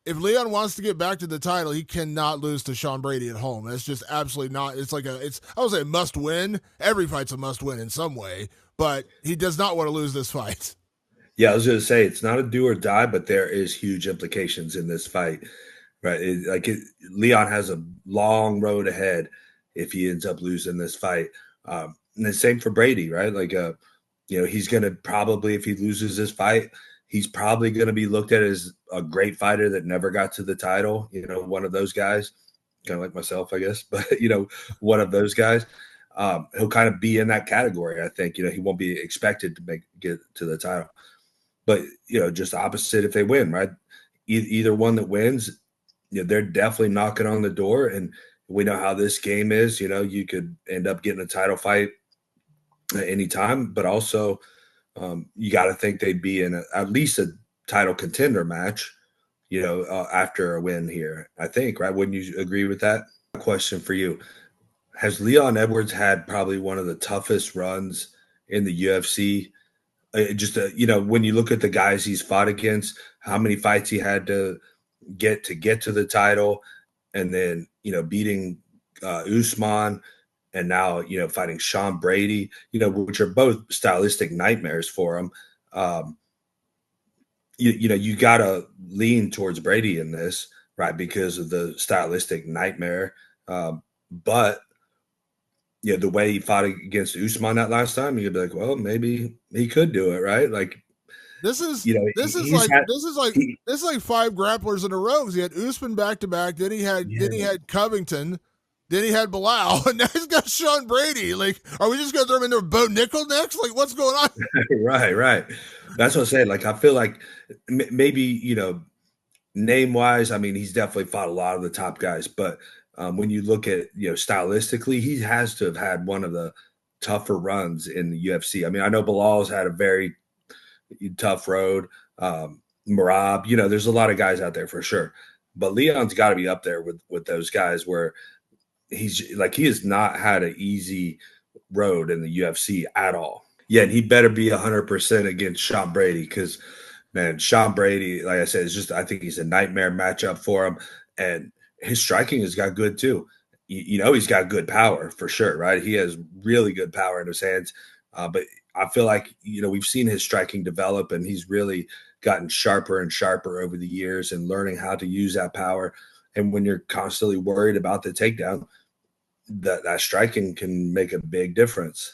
if Leon wants to get back to the title, he cannot lose to Sean Brady at home. That's just absolutely not. I would say a must win. Every fight's a must win in some way, but he does not want to lose this fight. Yeah, I was going to say it's not a do or die, but there is huge implications in this fight, right? Leon has a long road ahead if he ends up losing this fight. And the same for Brady, right? He's going to probably, if he loses this fight, he's probably going to be looked at as a great fighter that never got to the title. One of those guys, kind of like myself, I guess, but one of those guys. He'll kind of be in that category. I think he won't be expected to get to the title. But just opposite if they win, right? Either one that wins, they're definitely knocking on the door. And we know how this game is. You could end up getting a title fight at any time, but also you got to think they'd be in at least a title contender match. After a win here, I think, right? Wouldn't you agree with that? Question for you: has Leon Edwards had probably one of the toughest runs in the UFC? When you look at the guys he's fought against, how many fights he had to get to the title, and then beating Usman, and now fighting Sean Brady, which are both stylistic nightmares for him. You gotta lean towards Brady in this, right, because of the stylistic nightmare. But the way he fought against Usman that last time, you'd be like, well, maybe he could do it, right? Like, This is this is he's like had, this is like he, this is like five grapplers in a row. He had Usman back to back. Then he yeah, had Covington. Then he had Bilal, and now he's got Sean Brady. Like, are we just gonna throw him in there with Bo Nickel next? Like, what's going on? right. That's what I'm saying. Like, I feel like maybe name wise, I mean, he's definitely fought a lot of the top guys, but when you look at stylistically, he has to have had one of the tougher runs in the UFC. I mean, I know Bilal's had a very tough road. Marab, there's a lot of guys out there for sure, but Leon's got to be up there with those guys where he has not had an easy road in the UFC at all. Yeah, and he better be 100% against Sean Brady because, man, Sean Brady, like I said, I think he's a nightmare matchup for him, and his striking has got good too. He's got good power for sure, right? He has really good power in his hands, but I feel like we've seen his striking develop, and he's really gotten sharper and sharper over the years and learning how to use that power. And when you're constantly worried about the takedown, that striking can make a big difference.